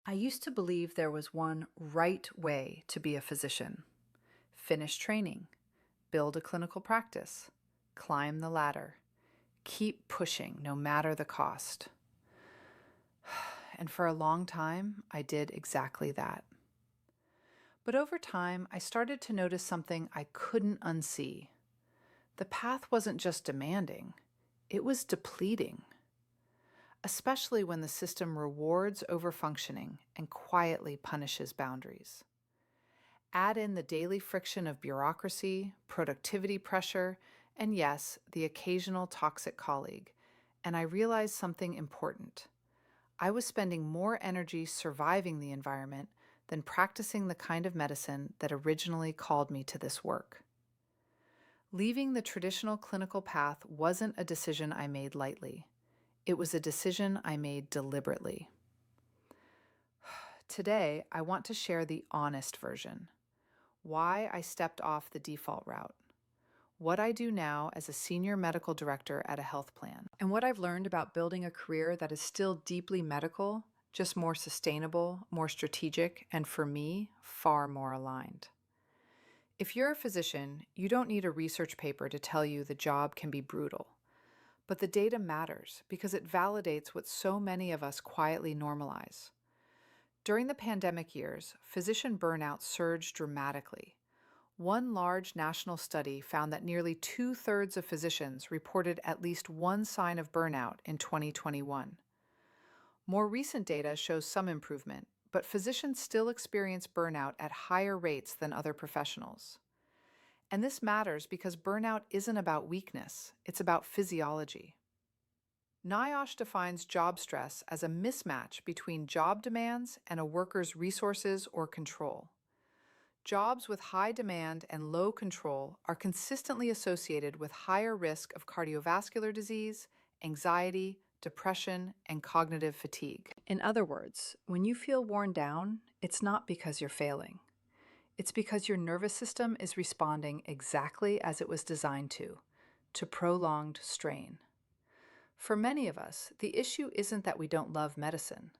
I used to believe there was one right way to be a physician: finish training, build a clinical practice, climb the ladder, keep pushing no matter the cost. And for a long time, I did exactly that. But over time, I started to notice something I couldn't unsee. The path wasn't just demanding, it was depleting, especially when the system rewards overfunctioning and quietly punishes boundaries. Add in the daily friction of bureaucracy, productivity pressure, and yes, the occasional toxic colleague, and I realized something important. I was spending more energy surviving the environment than practicing the kind of medicine that originally called me to this work. Leaving the traditional clinical path wasn't a decision I made lightly. It was a decision I made deliberately. Today, I want to share the honest version: why I stepped off the default route, what I do now as a senior medical director at a health plan, and what I've learned about building a career that is still deeply medical, just more sustainable, more strategic, and for me, far more aligned. If you're a physician, you don't need a research paper to tell you the job can be brutal. But the data matters because it validates what so many of us quietly normalize. During the pandemic years, physician burnout surged dramatically. One large national study found that nearly 2/3 of physicians reported at least one sign of burnout in 2021. More recent data shows some improvement, but physicians still experience burnout at higher rates than other professionals. And this matters because burnout isn't about weakness, it's about physiology. NIOSH defines job stress as a mismatch between job demands and a worker's resources or control. Jobs with high demand and low control are consistently associated with higher risk of cardiovascular disease, anxiety, depression, and cognitive fatigue. In other words, when you feel worn down, it's not because you're failing. It's because your nervous system is responding exactly as it was designed to prolonged strain. For many of us, the issue isn't that we don't love medicine.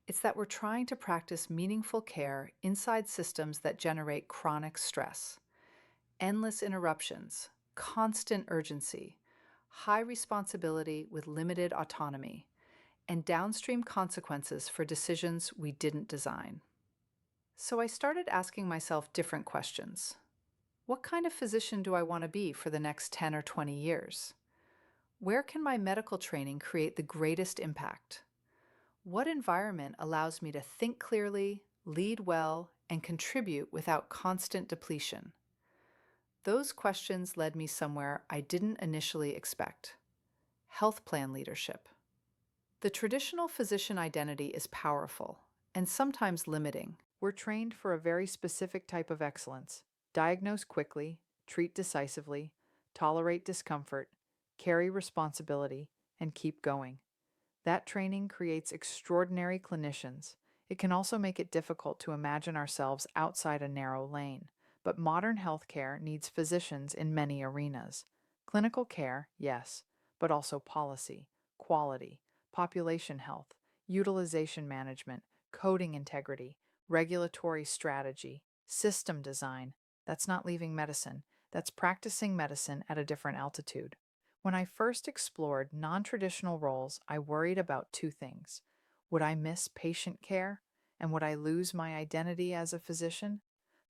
It's that we're trying to practice meaningful care inside systems that generate chronic stress. Endless interruptions, constant urgency, high responsibility with limited autonomy, and downstream consequences for decisions we didn't design. So I started asking myself different questions. What kind of physician do I want to be for the next 10 or 20 years? Where can my medical training create the greatest impact? What environment allows me to think clearly, lead well, and contribute without constant depletion? Those questions led me somewhere I didn't initially expect: health plan leadership. The traditional physician identity is powerful and sometimes limiting. We're trained for a very specific type of excellence: diagnose quickly, treat decisively, tolerate discomfort, carry responsibility, and keep going. That training creates extraordinary clinicians. It can also make it difficult to imagine ourselves outside a narrow lane. But modern healthcare needs physicians in many arenas. Clinical care, yes, but also policy, quality, population health, utilization management, coding integrity, regulatory strategy, system design. That's not leaving medicine. That's practicing medicine at a different altitude. When I first explored non-traditional roles, I worried about two things. Would I miss patient care? And would I lose my identity as a physician?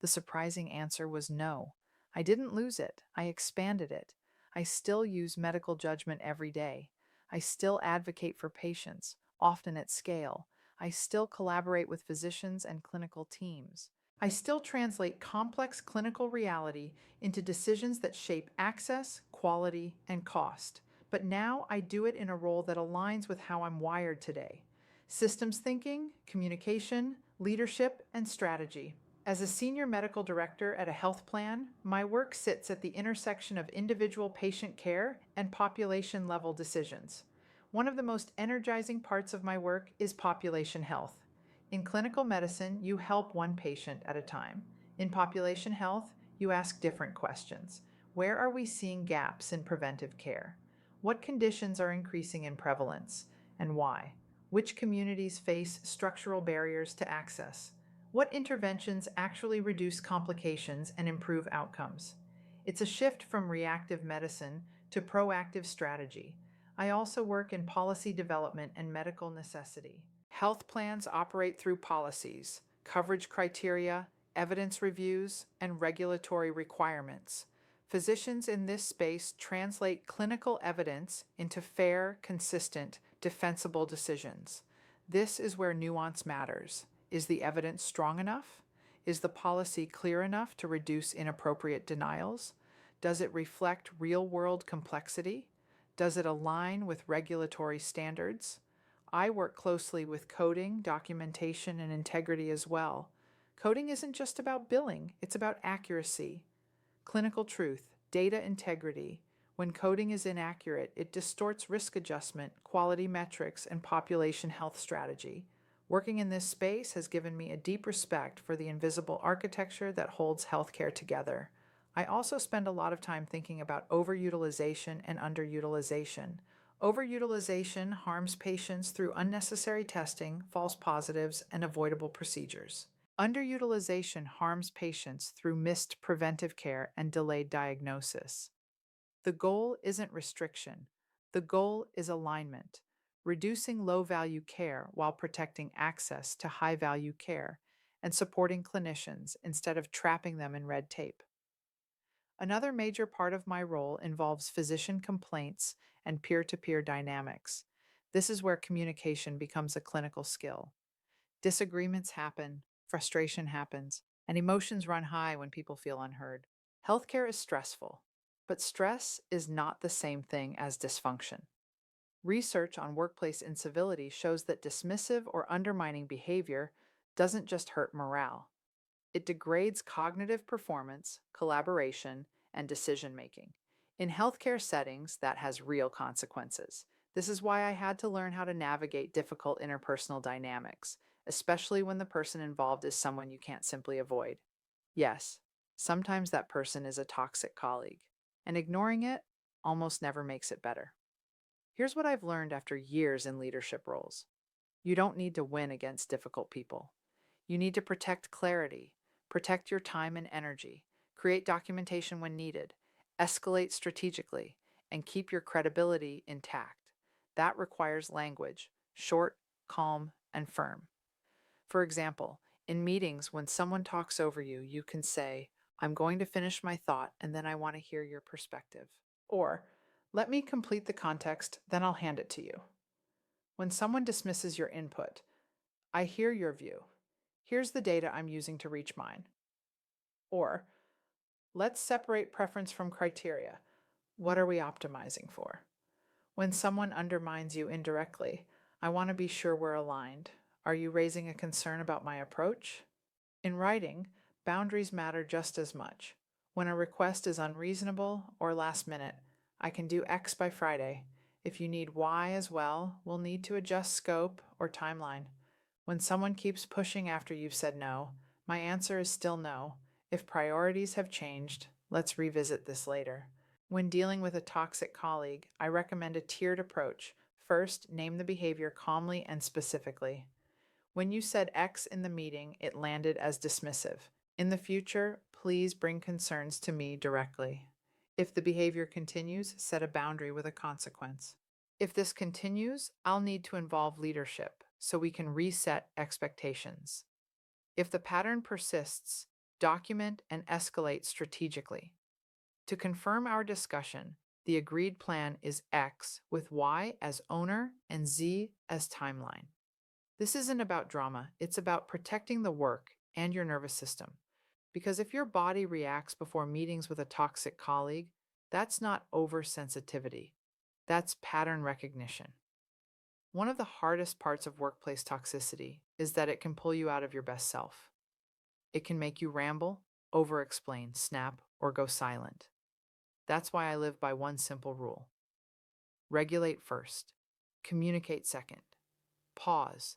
The surprising answer was no. I didn't lose it. I expanded it. I still use medical judgment every day. I still advocate for patients, often at scale. I still collaborate with physicians and clinical teams. I still translate complex clinical reality into decisions that shape access, quality, and cost. But now I do it in a role that aligns with how I'm wired today: systems thinking, communication, leadership, and strategy. As a senior medical director at a health plan, my work sits at the intersection of individual patient care and population level decisions. One of the most energizing parts of my work is population health. In clinical medicine, you help one patient at a time. In population health, you ask different questions. Where are we seeing gaps in preventive care? What conditions are increasing in prevalence, and why? Which communities face structural barriers to access? What interventions actually reduce complications and improve outcomes? It's a shift from reactive medicine to proactive strategy. I also work in policy development and medical necessity. Health plans operate through policies, coverage criteria, evidence reviews, and regulatory requirements. Physicians in this space translate clinical evidence into fair, consistent, defensible decisions. This is where nuance matters. Is the evidence strong enough? Is the policy clear enough to reduce inappropriate denials? Does it reflect real-world complexity? Does it align with regulatory standards? I work closely with coding, documentation, and integrity as well. Coding isn't just about billing, it's about accuracy. Clinical truth, data integrity. When coding is inaccurate, it distorts risk adjustment, quality metrics, and population health strategy. Working in this space has given me a deep respect for the invisible architecture that holds healthcare together. I also spend a lot of time thinking about overutilization and underutilization. Overutilization harms patients through unnecessary testing, false positives, and avoidable procedures. Underutilization harms patients through missed preventive care and delayed diagnosis. The goal isn't restriction. The goal is alignment, reducing low-value care while protecting access to high-value care and supporting clinicians instead of trapping them in red tape. Another major part of my role involves physician complaints and peer-to-peer dynamics. This is where communication becomes a clinical skill. Disagreements happen, frustration happens, and emotions run high when people feel unheard. Healthcare is stressful, but stress is not the same thing as dysfunction. Research on workplace incivility shows that dismissive or undermining behavior doesn't just hurt morale. It degrades cognitive performance, collaboration, and decision-making. In healthcare settings, that has real consequences. This is why I had to learn how to navigate difficult interpersonal dynamics, especially when the person involved is someone you can't simply avoid. Yes, sometimes that person is a toxic colleague, and ignoring it almost never makes it better. Here's what I've learned after years in leadership roles. You don't need to win against difficult people. You need to protect clarity, protect your time and energy, create documentation when needed, escalate strategically, and keep your credibility intact. That requires language, short, calm, and firm. For example, in meetings, when someone talks over you, you can say, "I'm going to finish my thought and then I want to hear your perspective." Or, "Let me complete the context, then I'll hand it to you." When someone dismisses your input, "I hear your view. Here's the data I'm using to reach mine." Or, "Let's separate preference from criteria. What are we optimizing for?" When someone undermines you indirectly, "I want to be sure we're aligned. Are you raising a concern about my approach?" In writing, boundaries matter just as much. When a request is unreasonable or last minute, "I can do X by Friday. If you need Y as well, we'll need to adjust scope or timeline." When someone keeps pushing after you've said no, my answer is still no. If priorities have changed, let's revisit this later. When dealing with a toxic colleague, I recommend a tiered approach. First, name the behavior calmly and specifically. "When you said X in the meeting, it landed as dismissive. In the future, please bring concerns to me directly." If the behavior continues, set a boundary with a consequence. If this continues, I'll need to involve leadership so we can reset expectations. If the pattern persists, document and escalate strategically. To confirm our discussion, the agreed plan is X with Y as owner and Z as timeline. This isn't about drama, it's about protecting the work and your nervous system. Because if your body reacts before meetings with a toxic colleague, that's not oversensitivity. That's pattern recognition. One of the hardest parts of workplace toxicity is that it can pull you out of your best self. It can make you ramble, over-explain, snap, or go silent. That's why I live by one simple rule. Regulate first. Communicate second. Pause.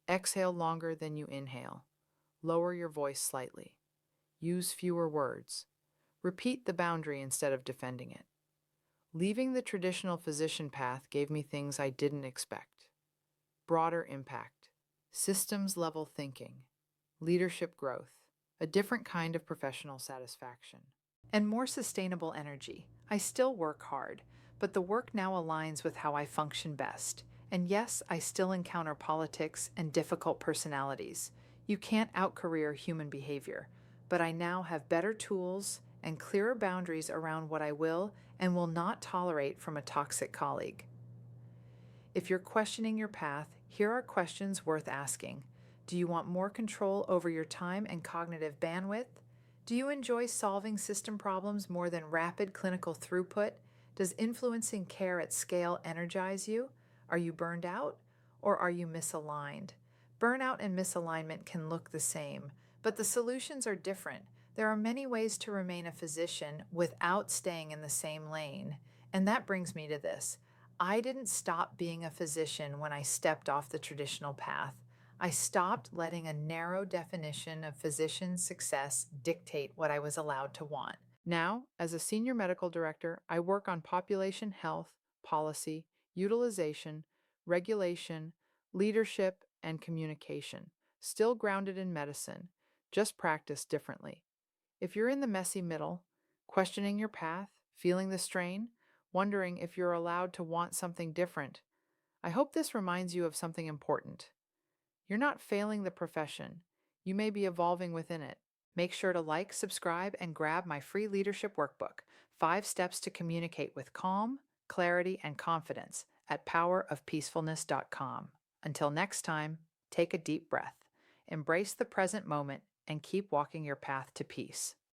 Exhale longer than you inhale. Lower your voice slightly. Use fewer words. Repeat the boundary instead of defending it. Leaving the traditional physician path gave me things I didn't expect. broader impact, systems level thinking, leadership growth, a different kind of professional satisfaction, and more sustainable energy. I still work hard, but the work now aligns with how I function best. And yes, I still encounter politics and difficult personalities. You can't outcareer human behavior, but I now have better tools and clearer boundaries around what I will and will not tolerate from a toxic colleague. If you're questioning your path, here are questions worth asking. Do you want more control over your time and cognitive bandwidth? Do you enjoy solving system problems more than rapid clinical throughput? Does influencing care at scale energize you? Are you burned out? Or are you misaligned? Burnout and misalignment can look the same, but the solutions are different. There are many ways to remain a physician without staying in the same lane. And that brings me to this. I didn't stop being a physician when I stepped off the traditional path. I stopped letting a narrow definition of physician success dictate what I was allowed to want. Now, as a senior medical director, I work on population health, policy, utilization, regulation, leadership, and communication, still grounded in medicine, just practiced differently. If you're in the messy middle, questioning your path, feeling the strain, wondering if you're allowed to want something different, I hope this reminds you of something important. You're not failing the profession. You may be evolving within it. Make sure to like, subscribe, and grab my free leadership workbook, 5 Steps to Communicate with Calm, Clarity, and Confidence at powerofpeacefulness.com. Until next time, take a deep breath, embrace the present moment, and keep walking your path to peace.